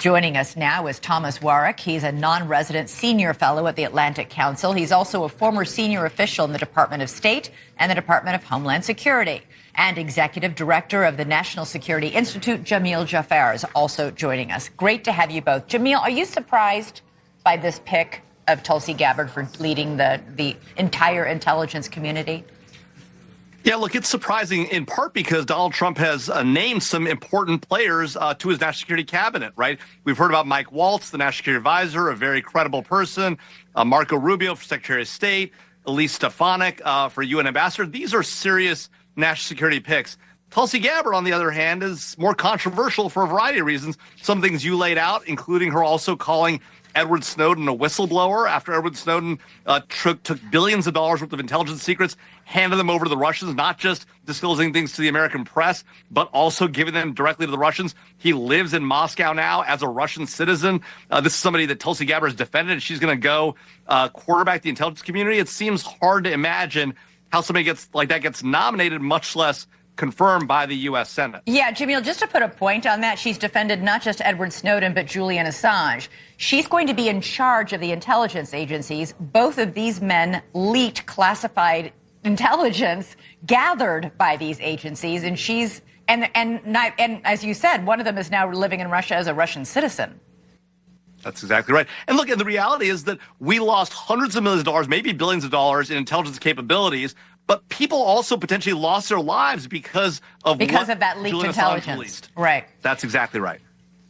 Joining us now is Thomas Warwick. He's a non-resident senior fellow at the Atlantic Council. He's also a former senior official in the Department of State and the Department of Homeland Security, and executive director of the National Security Institute. Jamil Jaffer is also joining us. Great to have you both. Jamil, are you surprised by this pick of Tulsi Gabbard for leading the entire intelligence community? Yeah, look, it's surprising in part because Donald Trump has named some important players to his national security cabinet, right? We've heard about Mike Waltz, the national security advisor, a very credible person, Marco Rubio for Secretary of State, Elise Stefanik for UN ambassador. These are serious national security picks. Tulsi Gabbard, on the other hand, is more controversial for a variety of reasons. Some things you laid out, including her also calling Edward Snowden a whistleblower after Edward Snowden took billions of dollars worth of intelligence secrets, handed them over to the Russians, not just disclosing things to the American press, but also giving them directly to the Russians. He lives in Moscow now as a Russian citizen. This is somebody that Tulsi Gabbard has defended, and she's going to go quarterback the intelligence community. It seems hard to imagine how somebody gets nominated, much less confirmed by the U.S. Senate. Yeah, Jamil, just to put a point on that, she's defended not just Edward Snowden, but Julian Assange. She's going to be in charge of the intelligence agencies. Both of these men leaked classified intelligence gathered by these agencies, and she's and as you said, one of them is now living in Russia as a Russian citizen. That's exactly right. And look, and the reality is that we lost hundreds of millions of dollars, maybe billions of dollars in intelligence capabilities, but people also potentially lost their lives because of that leaked Julian intelligence. Released. Right. That's exactly right.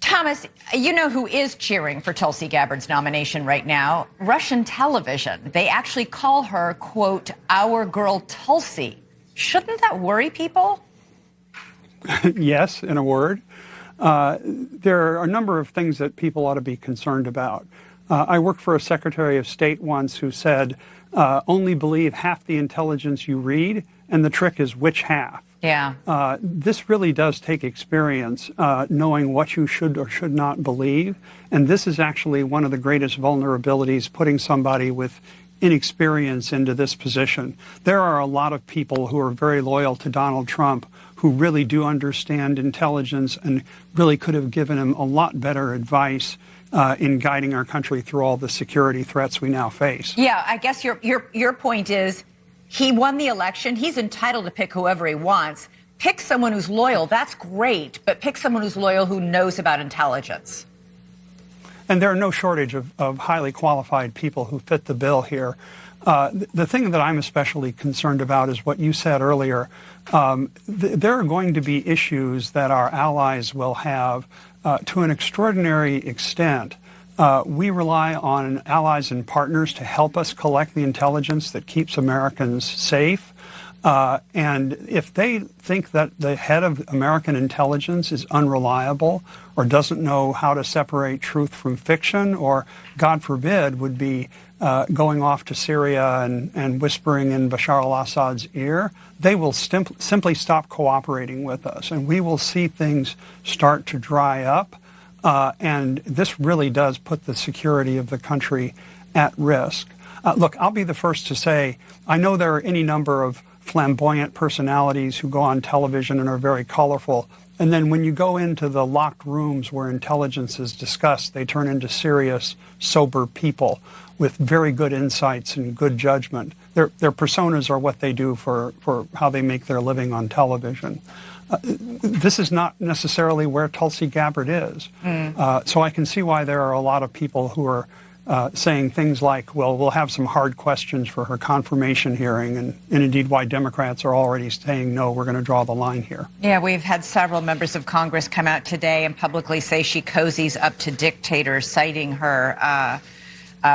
Thomas, you know who is cheering for Tulsi Gabbard's nomination right now? Russian television. They actually call her, quote, our girl Tulsi. Shouldn't that worry people? Yes, in a word. There are a number of things that people ought to be concerned about. I worked for a Secretary of State once who said, only believe half the intelligence you read, and the trick is which half. Yeah. This really does take experience, knowing what you should or should not believe. And this is actually one of the greatest vulnerabilities, putting somebody with inexperience into this position. There are a lot of people who are very loyal to Donald Trump who really do understand intelligence and really could have given him a lot better advice in guiding our country through all the security threats we now face. Yeah, I guess your point is he won the election. He's entitled to pick whoever he wants. Pick someone who's loyal. That's great. But pick someone who's loyal who knows about intelligence. And there are no shortage of highly qualified people who fit the bill here. The thing that I'm especially concerned about is what you said earlier. There are going to be issues that our allies will have to an extraordinary extent. We rely on allies and partners to help us collect the intelligence that keeps Americans safe. And if they think that the head of American intelligence is unreliable or doesn't know how to separate truth from fiction, or, God forbid, would be going off to Syria and whispering in Bashar al-Assad's ear, they will simply stop cooperating with us. And we will see things start to dry up. And this really does put the security of the country at risk. Look, I'll be the first to say, I know there are any number of flamboyant personalities who go on television and are very colorful. And then when you go into the locked rooms where intelligence is discussed, they turn into serious, sober people with very good insights and good judgment. Their personas are what they do for how they make their living on television. This is not necessarily where Tulsi Gabbard is. So I can see why there are a lot of people who are saying things like, well, we'll have some hard questions for her confirmation hearing, and indeed why Democrats are already saying, no, we're going to draw the line here. Yeah, we've had several members of Congress come out today and publicly say she cozies up to dictators, citing her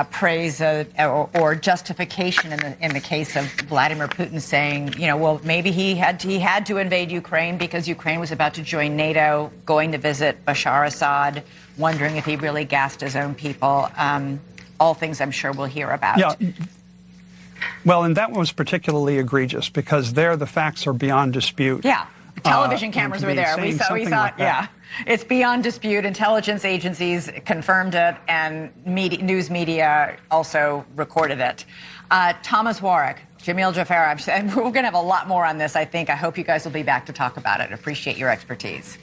praise or justification in the case of Vladimir Putin, saying, you know, well, maybe he had to invade Ukraine because Ukraine was about to join NATO, going to visit Bashar Assad, wondering if he really gassed his own people. All things I'm sure we'll hear about. Yeah. Well, and that was particularly egregious because there the facts are beyond dispute. Yeah. The television cameras were there. We thought, like yeah, it's beyond dispute. Intelligence agencies confirmed it, and news media also recorded it. Thomas Warwick, Jamil Jaffer, we're going to have a lot more on this, I think. I hope you guys will be back to talk about it. Appreciate your expertise.